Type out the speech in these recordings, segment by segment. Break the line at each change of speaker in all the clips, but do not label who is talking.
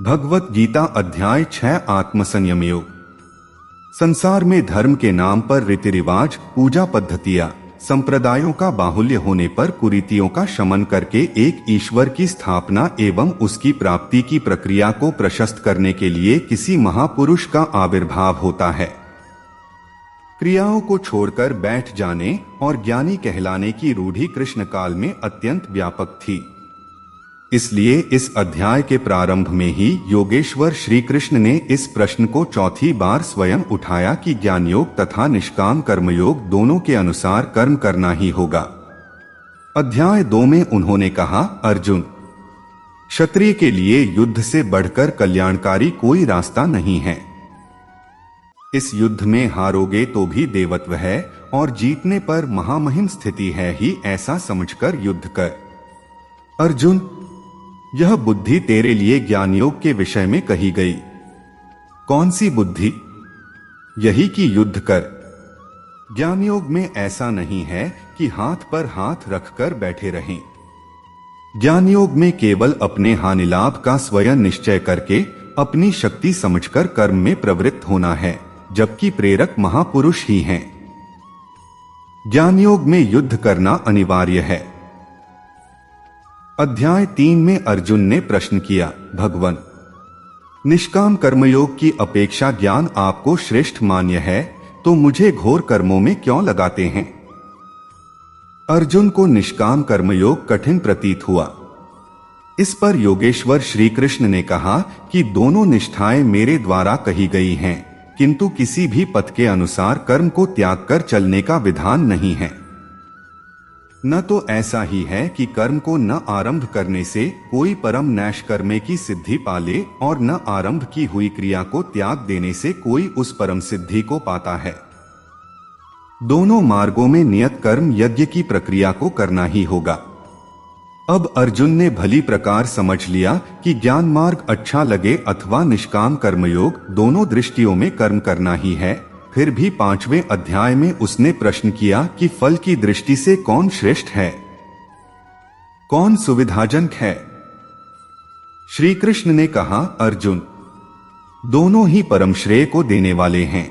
भगवत गीता अध्याय 6 आत्मसंयम योग। संसार में धर्म के नाम पर रीति रिवाज, पूजा पद्धतियां, संप्रदायों का बाहुल्य होने पर कुरीतियों का शमन करके एक ईश्वर की स्थापना एवं उसकी प्राप्ति की प्रक्रिया को प्रशस्त करने के लिए किसी महापुरुष का आविर्भाव होता है। क्रियाओं को छोड़कर बैठ जाने और ज्ञानी कहलाने की रूढ़ि कृष्ण काल में अत्यंत व्यापक थी। इसलिए इस अध्याय के प्रारंभ में ही योगेश्वर श्री कृष्ण ने इस प्रश्न को चौथी बार स्वयं उठाया कि ज्ञान योग तथा निष्काम कर्मयोग दोनों के अनुसार कर्म करना ही होगा। अध्याय 2 में उन्होंने कहा, अर्जुन, क्षत्रिय के लिए युद्ध से बढ़कर कल्याणकारी कोई रास्ता नहीं है। इस युद्ध में हारोगे तो भी देवत्व है और जीतने पर महामहिम स्थिति है ही, ऐसा समझकर युद्ध कर। अर्जुन, यह बुद्धि तेरे लिए ज्ञान योग के विषय में कही गई। कौन सी बुद्धि? यही कि युद्ध कर। ज्ञान योग में ऐसा नहीं है कि हाथ पर हाथ रखकर बैठे रहें। ज्ञान योग में केवल अपने हानि लाभ का स्वयं निश्चय करके अपनी शक्ति समझकर कर्म में प्रवृत्त होना है, जबकि प्रेरक महापुरुष ही हैं। ज्ञान योग में युद्ध करना अनिवार्य है। अध्याय 3 में अर्जुन ने प्रश्न किया, भगवन, निष्काम कर्मयोग की अपेक्षा ज्ञान आपको श्रेष्ठ मान्य है, तो मुझे घोर कर्मों में क्यों लगाते हैं? अर्जुन को निष्काम कर्मयोग कठिन प्रतीत हुआ। इस पर योगेश्वर श्री कृष्ण ने कहा कि दोनों निष्ठाएं मेरे द्वारा कही गई हैं, किंतु किसी भी पथ के अनुसार कर्म को त्याग कर चलने का विधान नहीं है। न तो ऐसा ही है कि कर्म को न आरंभ करने से कोई परम नैष्कर्मे की सिद्धि पाले और न आरंभ की हुई क्रिया को त्याग देने से कोई उस परम सिद्धि को पाता है। दोनों मार्गों में नियत कर्म यज्ञ की प्रक्रिया को करना ही होगा। अब अर्जुन ने भली प्रकार समझ लिया कि ज्ञान मार्ग अच्छा लगे अथवा निष्काम कर्मयोग, दोनों दृष्टियों में कर्म करना ही है। फिर भी 5वें अध्याय में उसने प्रश्न किया कि फल की दृष्टि से कौन श्रेष्ठ है, कौन सुविधाजनक है? श्री कृष्ण ने कहा, अर्जुन, दोनों ही परम श्रेय को देने वाले हैं।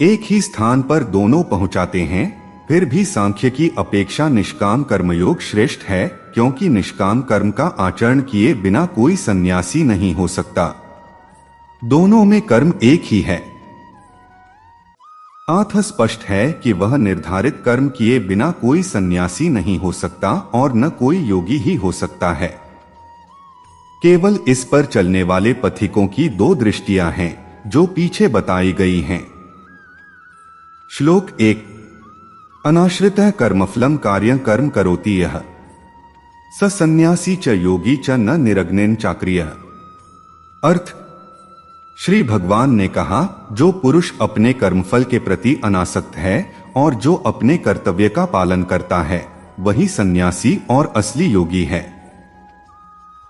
एक ही स्थान पर दोनों पहुंचाते हैं। फिर भी सांख्य की अपेक्षा निष्काम कर्मयोग श्रेष्ठ है, क्योंकि निष्काम कर्म का आचरण किए बिना कोई सन्यासी नहीं हो सकता। दोनों में कर्म एक ही है। अतः स्पष्ट है कि वह निर्धारित कर्म किए बिना कोई सन्यासी नहीं हो सकता और न कोई योगी ही हो सकता है। केवल इस पर चलने वाले पथिकों की 2 दृष्टियां हैं, जो पीछे बताई गई हैं। श्लोक 1, अनाश्रितः कर्मफलम कार्यं कर्म करोति यः स सन्यासी च योगी च न निरग्नेन चाक्रियः। अर्थ, श्री भगवान ने कहा, जो पुरुष अपने कर्मफल के प्रति अनासक्त है और जो अपने कर्तव्य का पालन करता है, वही सन्यासी और असली योगी है।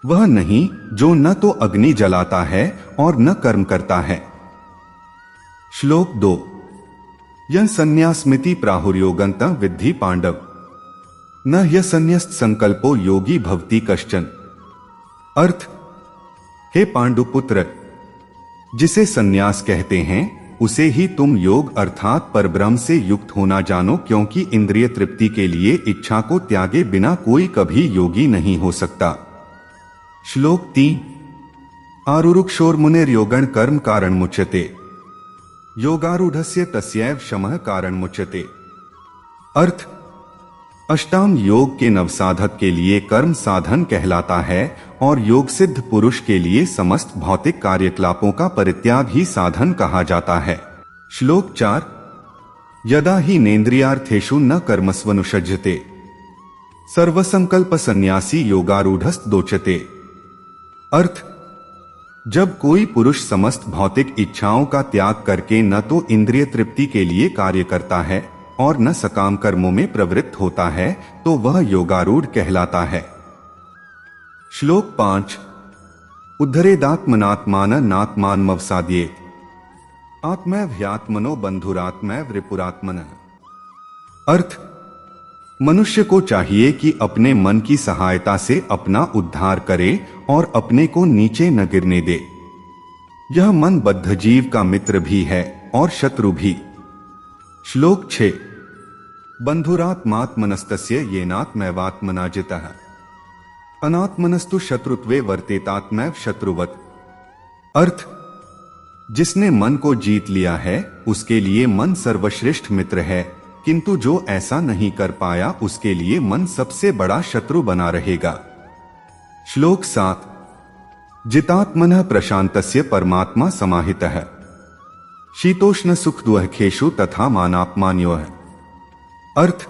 वह नहीं जो न तो अग्नि जलाता है और न कर्म करता है। श्लोक 2, यं संन्यासमिति प्राहुर्योगन्तं विद्धि पांडव न ह्यसन्न्यस्त संकल्पो योगी भवति कश्चन। अर्थ, हे पांडुपुत्र, जिसे सन्यास कहते हैं उसे ही तुम योग अर्थात परब्रह्म से युक्त होना जानो, क्योंकि इंद्रिय तृप्ति के लिए इच्छा को त्यागे बिना कोई कभी योगी नहीं हो सकता। श्लोक 3, आरुरुक्षोर्मुनेर्योगण कर्म कारण मुच्यते योगारूढ़स्य तस्यैव शमः कारण मुच्यते। अर्थ, अष्टांग योग के नवसाधक के लिए कर्म साधन कहलाता है और योग सिद्ध पुरुष के लिए समस्त भौतिक कार्यकलापों का परित्याग ही साधन कहा जाता है। श्लोक 4, यदा हि नेन्द्रियार्थेषु न कर्मस्वनुषज्यते सर्वसंकल्प सन्यासी योगारूढ़स्तदोच्यते। अर्थ, जब कोई पुरुष समस्त भौतिक इच्छाओं का त्याग करके न तो इंद्रिय तृप्ति के लिए कार्य करता है और न सकाम कर्मों में प्रवृत्त होता है, तो वह योगारूढ़ कहलाता है। श्लोक 5, उद्धरेदात्मनात्माननात्मानमवसाद्येत आत्मैव ह्यात्मनो बंधुरात्मैव रिपुरात्मनः। अर्थ, मनुष्य को चाहिए कि अपने मन की सहायता से अपना उद्धार करे और अपने को नीचे न गिरने दे। यह मन बद्ध जीव का मित्र भी है और शत्रु भी। श्लोक 6। बंधुरात्मात्मनस्तस्य येनात्मैवात्मना जितः अनात्मनस्तु शत्रुत्वे वर्तेतात्मैव शत्रुवत्। अर्थ, जिसने मन को जीत लिया है उसके लिए मन सर्वश्रेष्ठ मित्र है, किंतु जो ऐसा नहीं कर पाया उसके लिए मन सबसे बड़ा शत्रु बना रहेगा। श्लोक 7। जितात्मनः प्रशांतस्य परमात्मा समाहितः शीतोष्ण सुख दुःखेषु तथा मानापमानयोः। अर्थ,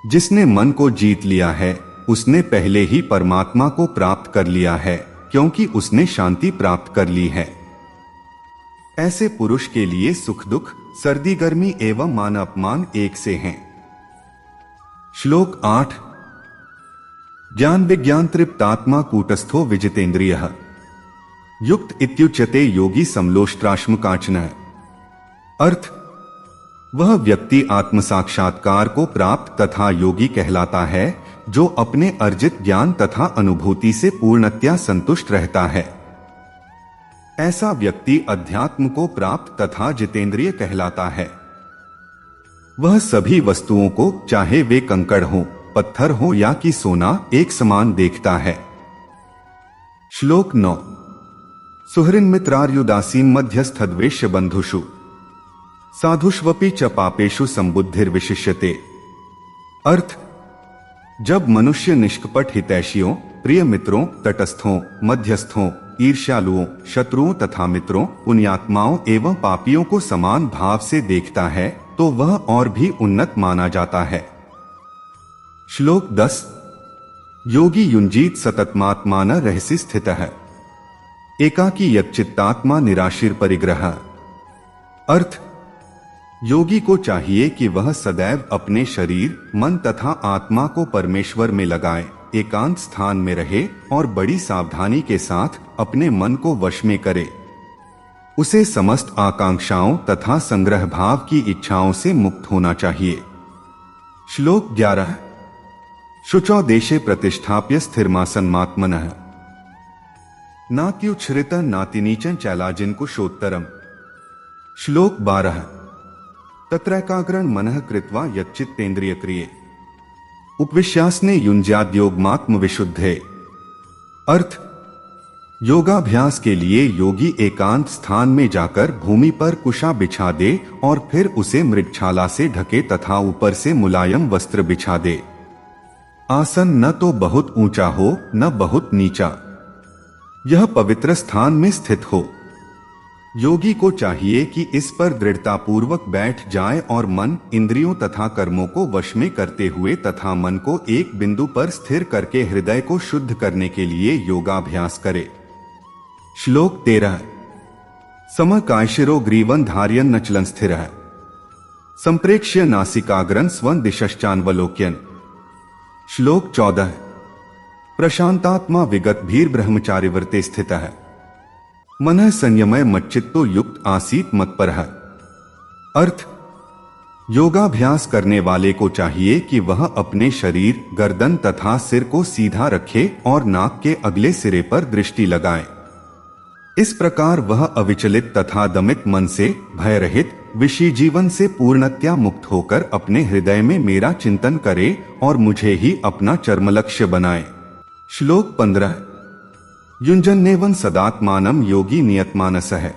जिसने मन को जीत लिया है उसने पहले ही परमात्मा को प्राप्त कर लिया है, क्योंकि उसने शांति प्राप्त कर ली है। ऐसे पुरुष के लिए सुख दुख, सर्दी गर्मी एवं मान अपमान एक से हैं। श्लोक 8। ज्ञान विज्ञान तृप्तात्मा कूटस्थो विजितेन्द्रियः युक्त इत्युच्यते योगी समलोष्ट्राश्म कांचनः। अर्थ, वह व्यक्ति आत्म साक्षात्कार को प्राप्त तथा योगी कहलाता है जो अपने अर्जित ज्ञान तथा अनुभूति से पूर्णतया संतुष्ट रहता है। ऐसा व्यक्ति अध्यात्म को प्राप्त तथा जितेंद्रिय कहलाता है। वह सभी वस्तुओं को, चाहे वे कंकड़ हो, पत्थर हो या कि सोना, एक समान देखता है। श्लोक 9। सुहृन् मित्रार्युदासीन मध्यस्थद्वेष्य बंधुषु साधुष्वपि च पापेषु संबुद्धिर्विशिष्यते। अर्थ, जब मनुष्य निष्कपट हितैषियों, प्रिय मित्रों, तटस्थों, मध्यस्थों, ईर्ष्यालुओं, शत्रुओं तथा मित्रों, पुण्यात्माओं एवं पापियों को समान भाव से देखता है तो वह और भी उन्नत माना जाता है। श्लोक 10। योगी युंजीत सततमात्मान रहसि स्थितः एकाकी यच्चित्तात्मा निराशीर परिग्रह। अर्थ, योगी को चाहिए कि वह सदैव अपने शरीर, मन तथा आत्मा को परमेश्वर में लगाए, एकांत स्थान में रहे और बड़ी सावधानी के साथ अपने मन को वश में करे। उसे समस्त आकांक्षाओं तथा संग्रह भाव की इच्छाओं से मुक्त होना चाहिए। श्लोक 11। शुचौ देशे प्रतिष्ठाप्य स्थिरमासन्मात्मनः नात्युच्छ्रितं नातिनीचं चैलाजिन कुशोत्तरम्। श्लोक 12। तत्रैकाग्रं मनः कृत्वा यच्चित्तेन्द्रिय क्रिये उपविश्यासने युञ्ज्याद्योगमात्म विशुद्धे। अर्थ, योगाभ्यास के लिए योगी एकांत स्थान में जाकर भूमि पर कुशा बिछा दे और फिर उसे मृगछाला से ढके तथा ऊपर से मुलायम वस्त्र बिछा दे। आसन न तो बहुत ऊंचा हो न बहुत नीचा, यह पवित्र स्थान में स्थित हो। योगी को चाहिए कि इस पर दृढ़तापूर्वक बैठ जाए और मन, इंद्रियों तथा कर्मों को वश में करते हुए तथा मन को एक बिंदु पर स्थिर करके हृदय को शुद्ध करने के लिए योगाभ्यास करे। श्लोक 13। समकायशिरो ग्रीवन धार्यन नचलन स्थिरः संप्रेक्ष्य नासिकाग्रं स्वं दिशश्चान्वलोक्यन्। श्लोक 14। प्रशांतात्मा विगत भीर ब्रह्मचारी व्रते स्थितः मनः संयमय मच्चित्तो युक्त आसीत मत्परः। अर्थ, योगाभ्यास करने वाले को चाहिए कि वह अपने शरीर, गर्दन तथा सिर को सीधा रखे और नाक के अगले सिरे पर दृष्टि लगाए। इस प्रकार वह अविचलित तथा दमित मन से, भय रहित, विषय जीवन से पूर्णतया मुक्त होकर अपने हृदय में मेरा चिंतन करे और मुझे ही अपना चरमलक्ष्य बनाए। श्लोक 15। युञ्जन्नेवं सदात्मानं योगी नियतमानसः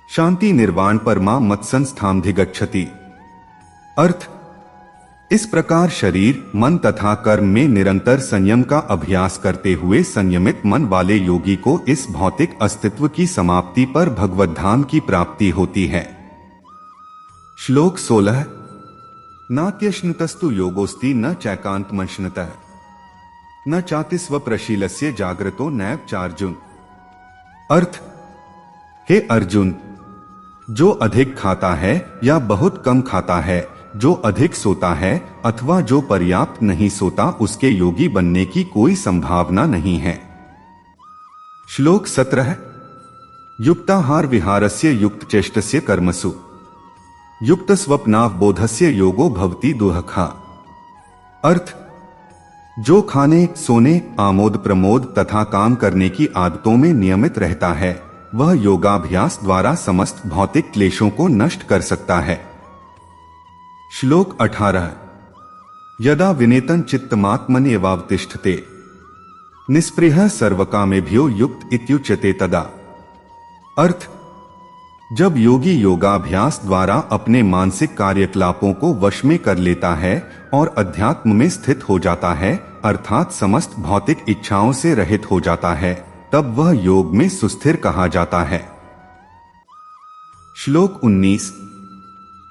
शांति निर्वाण परमा मत्संस्थामधिगच्छति। अर्थ, इस प्रकार शरीर, मन तथा कर्म में निरंतर संयम का अभ्यास करते हुए संयमित मन वाले योगी को इस भौतिक अस्तित्व की समाप्ति पर भगवत धाम की प्राप्ति होती है। श्लोक 16। नात्यश्नुतस्तु योगोस्ति न चैकांतमश्नुतः न चाति स्वप्रशीलस्य जागृतो नैव चार्जुन। अर्थ, हे अर्जुन, जो अधिक खाता है या बहुत कम खाता है, जो अधिक सोता है अथवा जो पर्याप्त नहीं सोता, उसके योगी बनने की कोई संभावना नहीं है। श्लोक 17। युक्ताहार विहारस्य युक्त चेष्टस्य कर्मसु युक्त स्वप्नावबोधस्य योगो भवति दुःखा। अर्थ, जो खाने, सोने, आमोद प्रमोद तथा काम करने की आदतों में नियमित रहता है, वह योगाभ्यास द्वारा समस्त भौतिक क्लेशों को नष्ट कर सकता है। श्लोक 18। यदा विनेतन चित्तमात्मन्येवावतिष्ठते निस्पृहः सर्वकामेभ्यो युक्त इत्युच्यते तदा। अर्थ, जब योगी योगाभ्यास द्वारा अपने मानसिक कार्यकलापों को वश में कर लेता है और अध्यात्म में स्थित हो जाता है, अर्थात समस्त भौतिक इच्छाओं से रहित हो जाता है, तब वह योग में सुस्थिर कहा जाता है। श्लोक 19।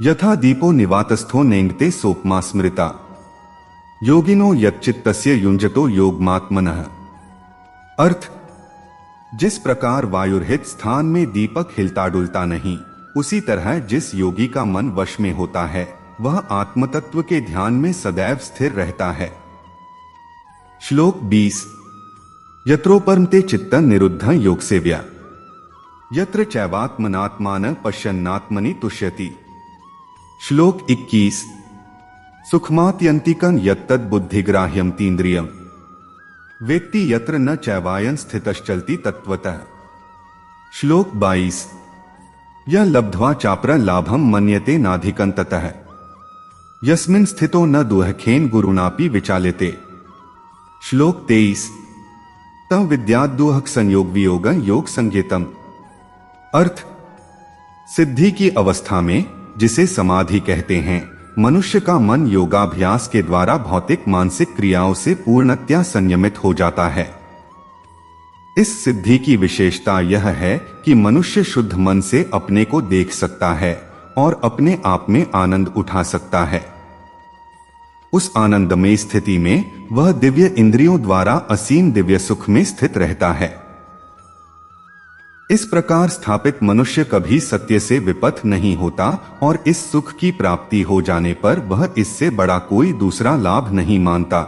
यथा दीपो निवातस्थो नेंगते सोपमा स्मृता योगिनो यच्चित्तस्य युञ्जतो योगमात्मनः। अर्थ, जिस प्रकार वायुरहित स्थान में दीपक हिलता डुलता नहीं, उसी तरह जिस योगी का मन वश में होता है, वह आत्मतत्व के ध्यान में सदैव स्थिर रहता है। श्लोक 20। यत्रोपरमते चित्तं निरुद्धं योगसेव्या यत्र चैवात्मनात्मान पश्यन्नात्मनि तुष्यति। श्लोक 21। सुखमात्यन्तिकं यत्तद् बुद्धिग्राह्यं तीन्द्रियम् वेत्ति यत्र न चैवायं स्थितश्चलति तत्वतः। श्लोक 22। यह लब्ध्वा चापर लाभं मन्यते नाधिकं ततः यस्मिन् स्थितो न दुःखेन गुरुणापि विचाल्यते। श्लोक 23। तम विद्याद्दुहक संयोग वियोग योग संज्ञेतम। अर्थ, सिद्धि की अवस्था में, जिसे समाधि कहते हैं, मनुष्य का मन योगाभ्यास के द्वारा भौतिक मानसिक क्रियाओं से पूर्णतया संयमित हो जाता है। इस सिद्धि की विशेषता यह है कि मनुष्य शुद्ध मन से अपने को देख सकता है और अपने आप में आनंद उठा सकता है। उस आनंदमय स्थिति में वह दिव्य इंद्रियों द्वारा असीम दिव्य सुख में स्थित रहता है। इस प्रकार स्थापित मनुष्य कभी सत्य से विपथ नहीं होता और इस सुख की प्राप्ति हो जाने पर वह इससे बड़ा कोई दूसरा लाभ नहीं मानता।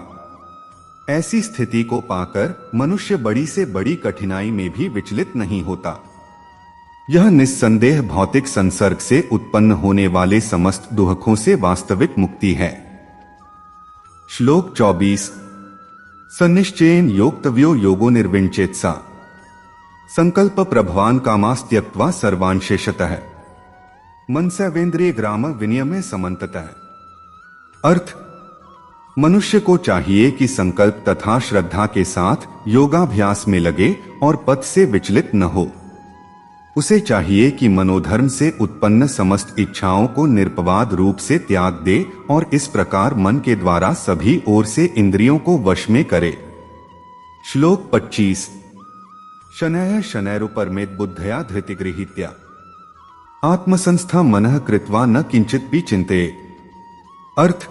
ऐसी स्थिति को पाकर मनुष्य बड़ी से बड़ी कठिनाई में भी विचलित नहीं होता। यह निस्संदेह भौतिक संसर्ग से उत्पन्न होने वाले समस्त दुखों से वास्तविक मुक्ति है। श्लोक 24। सन्निश्चयेन योक्तव्यो योगो निर्विण्चेत्सा संकल्प प्रभवान कामास्त्यक्त्वा सर्वान् शेषतः मनसैवेन्द्रिय ग्राम विनियमे समन्ततः। अर्थ, मनुष्य को चाहिए कि संकल्प तथा श्रद्धा के साथ योगाभ्यास में लगे और पथ से विचलित न हो। उसे चाहिए कि मनोधर्म से उत्पन्न समस्त इच्छाओं को निरपवाद रूप से त्याग दे और इस प्रकार मन के द्वारा सभी ओर से इंद्रियों को वश में करे। श्लोक 25। शनैः शनैरुपरमेत बुद्धया धृतिगृहीत्या आत्मसंस्था मनः कृत्वा न किंचिदपि चिंतेत्। अर्थ,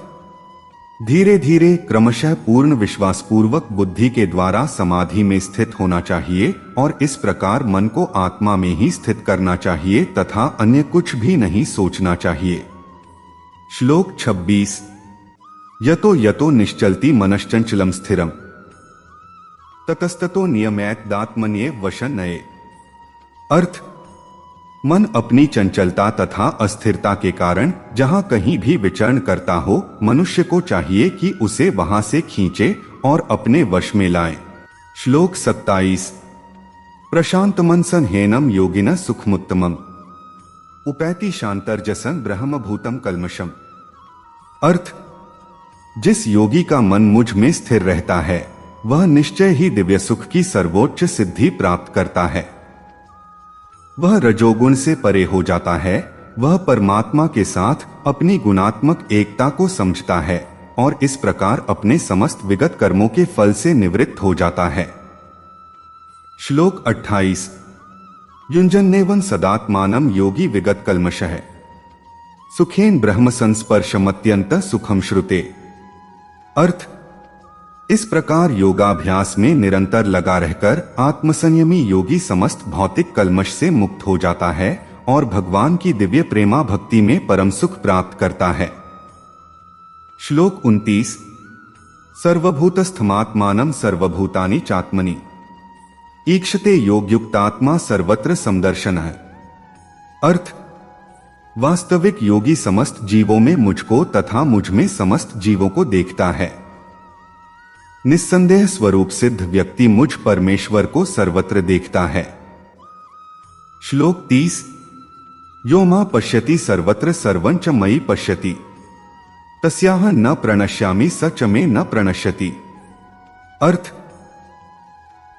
धीरे धीरे क्रमशः पूर्ण विश्वासपूर्वक बुद्धि के द्वारा समाधि में स्थित होना चाहिए और इस प्रकार मन को आत्मा में ही स्थित करना चाहिए तथा अन्य कुछ भी नहीं सोचना चाहिए। श्लोक 26। यतो यतो निश्चलति मनश्चंचलम स्थिरम ततस्ततो नियमैतदात्मन्येव वशन्नये। अर्थ, मन अपनी चंचलता तथा अस्थिरता के कारण जहां कहीं भी विचरण करता हो, मनुष्य को चाहिए कि उसे वहां से खींचे और अपने वश में लाए। श्लोक 27। प्रशांत मनसन हेनम योगिन सुखमुत्तमम उपैति शांतर्जसन ब्रह्मभूतम कल्मषम। अर्थ, जिस योगी का मन मुझ में स्थिर रहता है, वह निश्चय ही दिव्य सुख की सर्वोच्च सिद्धि प्राप्त करता है। वह रजोगुण से परे हो जाता है, वह परमात्मा के साथ अपनी गुणात्मक एकता को समझता है और इस प्रकार अपने समस्त विगत कर्मों के फल से निवृत्त हो जाता है। श्लोक 28। युञ्जन्नेवं सदात्मानं योगी विगत कल्मषः सुखेन ब्रह्म संस्पर्शमत्यंत सुखम श्रुते। अर्थ, इस प्रकार योगाभ्यास में निरंतर लगा रहकर आत्मसंयमी योगी समस्त भौतिक कल्मष से मुक्त हो जाता है और भगवान की दिव्य प्रेमा भक्ति में परम सुख प्राप्त करता है। श्लोक 29। सर्वभूतस्थमात्मानं सर्वभूतानि चात्मनि ईक्षते योगयुक्तात्मा सर्वत्र समदर्शनः। अर्थ, वास्तविक योगी समस्त जीवों में मुझको तथा मुझ में समस्त जीवों को देखता है निस्संदेह स्वरूप सिद्ध व्यक्ति मुझ परमेश्वर को सर्वत्र देखता है। श्लोक 30। यो मां पश्यति सर्वत्र सर्वं च मयि पश्यति, तस्याह न प्रणश्यामि स च मे न प्रणश्यति। अर्थ,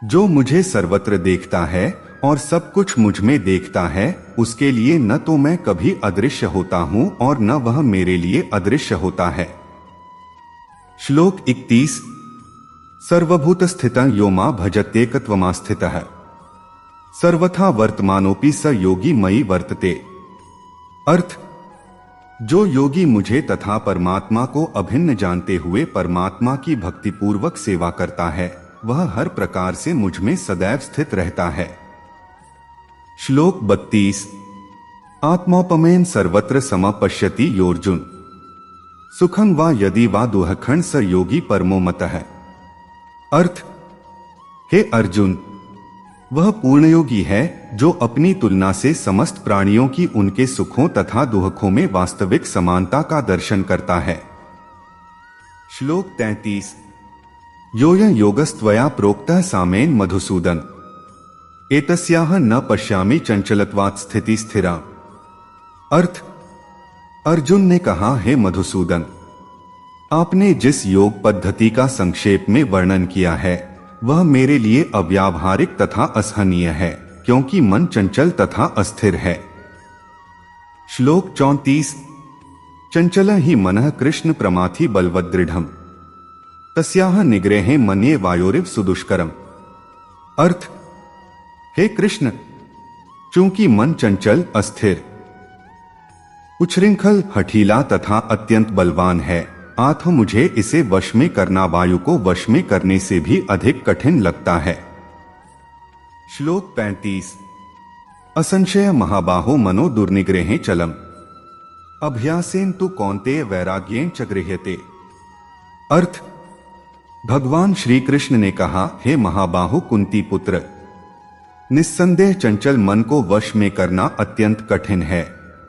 जो मुझे सर्वत्र देखता है और सब कुछ मुझ में देखता है, उसके लिए न तो मैं कभी अदृश्य होता हूं और न वह मेरे लिए अदृश्य होता है। श्लोक 31। सर्वभूत स्थितं यो मां भजत्येकत्वमास्थितः, सर्वथा वर्तमानोपि स योगी मयि वर्तते। अर्थ, जो योगी मुझे तथा परमात्मा को अभिन्न जानते हुए परमात्मा की भक्तिपूर्वक सेवा करता है, वह हर प्रकार से मुझ में सदैव स्थित रहता है। श्लोक 32। आत्मोपमेन सर्वत्र समपश्यति योर्जुन, सुखं वा यदि वा दुःखं स योगी परमो मतः। अर्थ, हे अर्जुन, वह पूर्णयोगी है जो अपनी तुलना से समस्त प्राणियों की उनके सुखों तथा दुखों में वास्तविक समानता का दर्शन करता है। श्लोक 33। योऽयं योगस्त्वया प्रोक्तः सामेन मधुसूदन, एतस्याह न पश्यामि चंचलत्वात् स्थिति स्थिरा। अर्थ, अर्जुन ने कहा, हे मधुसूदन, आपने जिस योग पद्धति का संक्षेप में वर्णन किया है वह मेरे लिए अव्यावहारिक तथा असहनीय है, क्योंकि मन चंचल तथा अस्थिर है। श्लोक 34। चंचल ही मनः कृष्ण प्रमाथि बलवद्दृढ़म्, तस्याह निग्रहे मन्ये वायोरिव सुदुष्करम्। अर्थ, हे कृष्ण, चूंकि मन चंचल, अस्थिर, उच्छृंखल, हठीला तथा अत्यंत बलवान है, अतः मुझे इसे वश में करना वायु को वश में करने से भी अधिक कठिन लगता है। श्लोक 35। असंशय महाबाहो मनो दुर्निग्रहे चलम, अभ्यासेन तु कौन्तेय वैराग्येन च गृह्यते। अर्थ, भगवान श्री कृष्ण ने कहा, हे महाबाहु कुंती पुत्र, निस्संदेह चंचल मन को वश में करना अत्यंत कठिन है,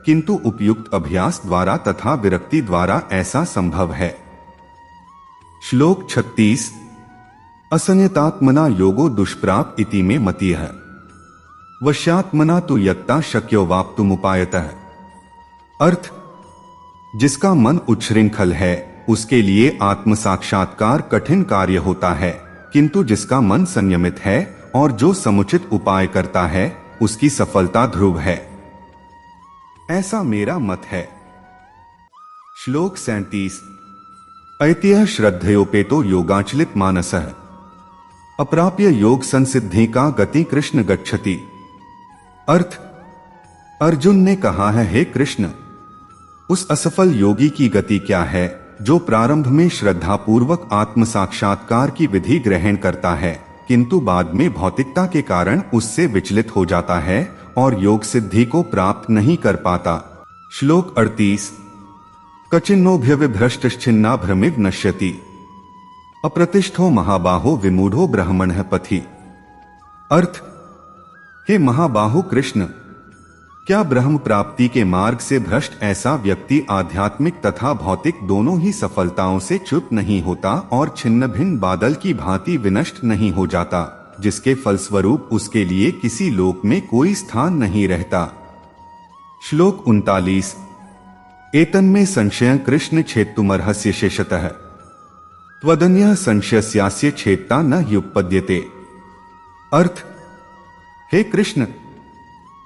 किंतु उपयुक्त अभ्यास द्वारा तथा विरक्ति द्वारा ऐसा संभव है। श्लोक 36। असंयतात्मना योगो दुष्प्राप इति मे मतिः, वश्यात्मना तु यत्ता शक्यो वाप्तुमुपायतः। अर्थ, जिसका मन उच्छृंखल है उसके लिए आत्म साक्षात्कार कठिन कार्य होता है, किंतु जिसका मन संयमित है और जो समुचित उपाय करता है उसकी सफलता ध्रुव है, ऐसा मेरा मत है। श्लोक 37। ऐतिह्य श्रद्धयोपेतो योगाचलित मानसः, अप्राप्य योग संसिद्धि का गति कृष्ण गच्छति। अर्थ, अर्जुन ने कहा है, हे कृष्ण, उस असफल योगी की गति क्या है जो प्रारंभ में श्रद्धापूर्वक आत्म साक्षात्कार की विधि ग्रहण करता है, किंतु बाद में भौतिकता के कारण उससे विचलित हो जाता है और योग सिद्धि को प्राप्त नहीं कर पाता। श्लोक 38। कचिन्नोऽभ्यविभ्रष्टश्चिन्ना भ्रमिव नश्यति, अप्रतिष्ठो महाबाहो विमूढ़ो ब्रह्मणः पथि। अर्थ, हे महाबाहु कृष्ण, क्या ब्रह्म प्राप्ति के मार्ग से भ्रष्ट ऐसा व्यक्ति आध्यात्मिक तथा भौतिक दोनों ही सफलताओं से च्युत नहीं होता और छिन्न भिन्न बादल की भांति विनष्ट नहीं हो जाता, जिसके फलस्वरूप उसके लिए किसी लोक में कोई स्थान नहीं रहता। श्लोक 39। एतन्मे संशयं कृष्ण छेत्तुमर्हस्य शेषतः, त्वदन्यः संशयस्यास्य छेत्ता न ह्युपपद्यते। अर्थ, हे कृष्ण,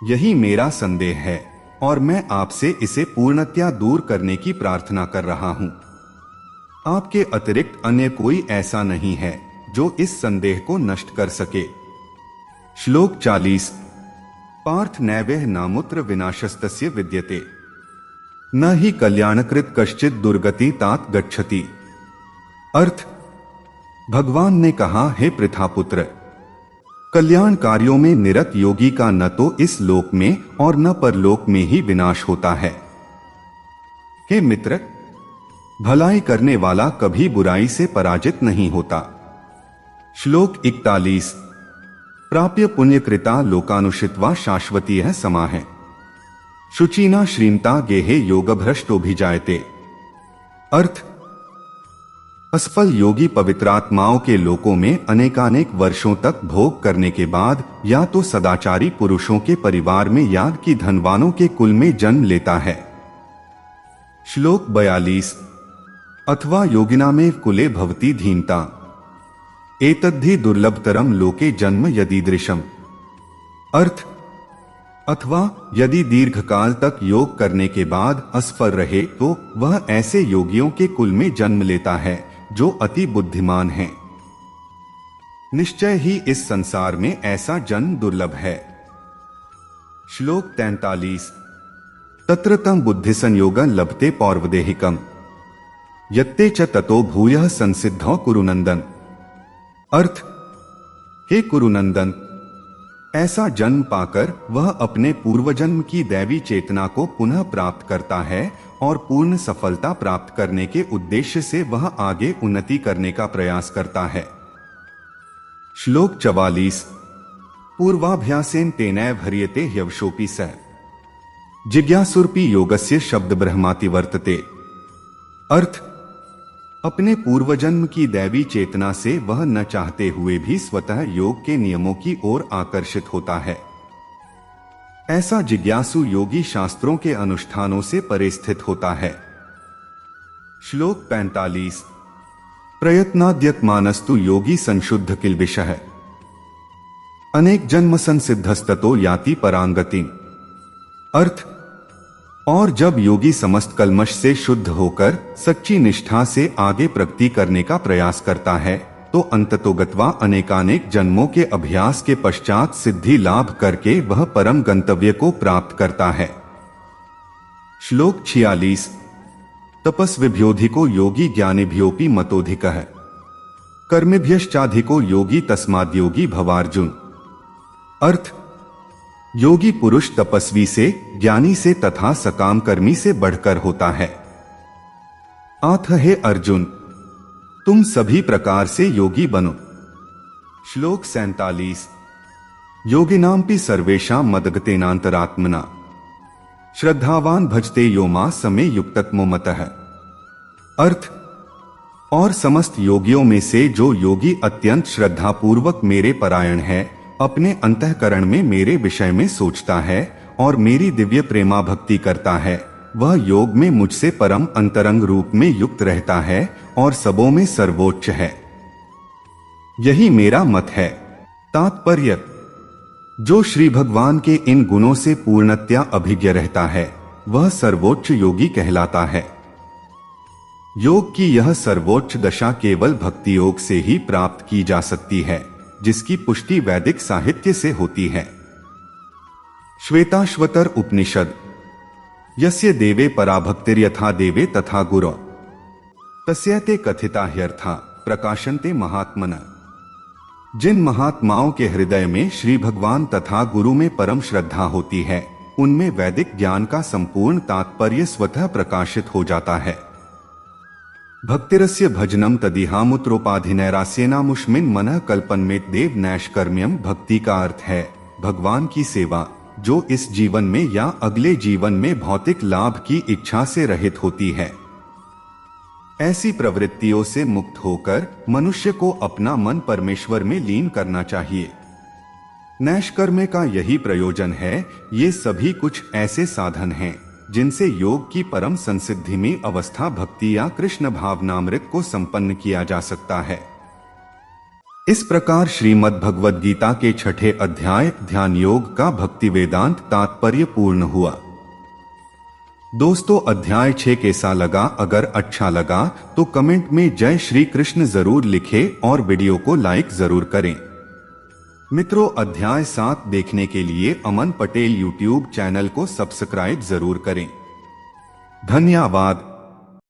यही मेरा संदेह है और मैं आपसे इसे पूर्णतया दूर करने की प्रार्थना कर रहा हूं। आपके अतिरिक्त अन्य कोई ऐसा नहीं है जो इस संदेह को नष्ट कर सके। श्लोक 40। पार्थ नैवेह नामुत्र विनाशस्तस्य विद्यते, न ही कल्याणकृत कश्चित दुर्गति तात गच्छति। अर्थ, भगवान ने कहा, हे पृथापुत्र, कल्याण कार्यों में निरत योगी का न तो इस लोक में और न परलोक में ही विनाश होता है। हे मित्र, भलाई करने वाला कभी बुराई से पराजित नहीं होता। श्लोक 41। प्राप्य पुण्यकृता लोकानुषित्वा शाश्वतीयः समाः, शुचिना श्रीमता गेहे योगभ्रष्टोभिजायते। अर्थ, असफल योगी पवित्रात्माओं के लोकों में अनेकानेक वर्षों तक भोग करने के बाद या तो सदाचारी पुरुषों के परिवार में या कि धनवानों के कुल में जन्म लेता है। श्लोक 42। अथवा योगिना में कुले भवति धीनता एतद्धि दुर्लभतरम लोके जन्म यदीदृशम। अर्थ, अथवा यदि दीर्घकाल तक योग करने के बाद असफल रहे तो वह ऐसे योगियों के कुल में जन्म लेता है जो अति बुद्धिमान हैं। निश्चय ही इस संसार में ऐसा जन्म दुर्लभ है। श्लोक 43। तत्र तं बुद्धि संयोगं लभते पौर्वदेहिकम यत्ते च ततो भूयः संसिद्धौ कुरुनंदन। अर्थ, हे कुरुनंदन, ऐसा जन्म पाकर वह अपने पूर्वजन्म की दैवी चेतना को पुनः प्राप्त करता है और पूर्ण सफलता प्राप्त करने के उद्देश्य से वह आगे उन्नति करने का प्रयास करता है। श्लोक 44। पूर्वाभ्यासेन तेनैव ह्रियते ह्यवशोऽपि स जिज्ञासुरपि योगस्य शब्द ब्रह्माति वर्तते। अर्थ, अपने पूर्वजन्म की दैवी चेतना से वह न चाहते हुए भी स्वतः योग के नियमों की ओर आकर्षित होता है। ऐसा जिज्ञासु योगी शास्त्रों के अनुष्ठानों से परिस्थित होता है। श्लोक 45। प्रयत्नाद्यत्मानस्तु योगी संशुद्ध किल विषः अनेक जन्म संसिद्धस्ततो याति परांगतिम। अर्थ, और जब योगी समस्त कल्मश से शुद्ध होकर सच्ची निष्ठा से आगे प्रगति करने का प्रयास करता है तो अंततोगत्वा अनेकानेक जन्मों के अभ्यास के पश्चात सिद्धि लाभ करके वह परम गंतव्य को प्राप्त करता है। श्लोक 46। तपस्विभ्योऽधिको योगी ज्ञानिभ्योऽपि मतोऽधिकः कर्मिभ्यश्चाधिको योगी तस्माद्योगी भवार्जुन। अर्थ, योगी पुरुष तपस्वी से, ज्ञानी से तथा सकाम कर्मी से बढ़कर होता है। अथ हे अर्जुन, तुम सभी प्रकार से योगी बनो। श्लोक 47। योगिनांपि सर्वेषां मदगतेनांतरात्मना श्रद्धावान भजते यो मां समे युक्ततमो मतः। अर्थ, और समस्त योगियों में से जो योगी अत्यंत श्रद्धापूर्वक मेरे परायण है, अपने अंतःकरण में मेरे विषय में सोचता है और मेरी दिव्य प्रेमा भक्ति करता है, वह योग में मुझसे परम अंतरंग रूप में युक्त रहता है और सबों में सर्वोच्च है। यही मेरा मत है। तात्पर्य, जो श्री भगवान के इन गुणों से पूर्णतया अभिज्ञ रहता है वह सर्वोच्च योगी कहलाता है। योग की यह सर्वोच्च दशा केवल भक्ति योग से ही प्राप्त की जा सकती है, जिसकी पुष्टि वैदिक साहित्य से होती है। श्वेताश्वतर उपनिषद। यस्य देवे पराभक्तिर्यथा देवे तथा गुरो तस्यते कथिता ह्यर्था प्रकाशन्ते महात्मनः। जिन महात्माओं के हृदय में श्री भगवान तथा गुरु में परम श्रद्धा होती है, उनमें वैदिक ज्ञान का संपूर्ण तात्पर्य स्वतः प्रकाशित हो जाता है। भक्तिरस्य भजनम तदिहामुत्रोपाधिनैरास्येनामुष्मिन् मनः कल्पन्मेत देव नैष्कर्म्यम। भक्ति का अर्थ है भगवान की सेवा, जो इस जीवन में या अगले जीवन में भौतिक लाभ की इच्छा से रहित होती है। ऐसी प्रवृत्तियों से मुक्त होकर मनुष्य को अपना मन परमेश्वर में लीन करना चाहिए। नैष्कर्म्य का यही प्रयोजन है। ये सभी कुछ ऐसे साधन हैं जिनसे योग की परम संसिद्धि में अवस्था भक्ति या कृष्ण भावनामृत को संपन्न किया जा सकता है। इस प्रकार श्रीमद् भगवद गीता के 6ठे अध्याय ध्यान योग का भक्ति वेदांत तात्पर्य पूर्ण हुआ। दोस्तों, अध्याय 6 कैसा लगा? अगर अच्छा लगा तो कमेंट में जय श्री कृष्ण जरूर लिखें और वीडियो को लाइक जरूर करें। मित्रों, अध्याय 7 देखने के लिए अमन पटेल यूट्यूब चैनल को सब्सक्राइब जरूर करें। धन्यवाद।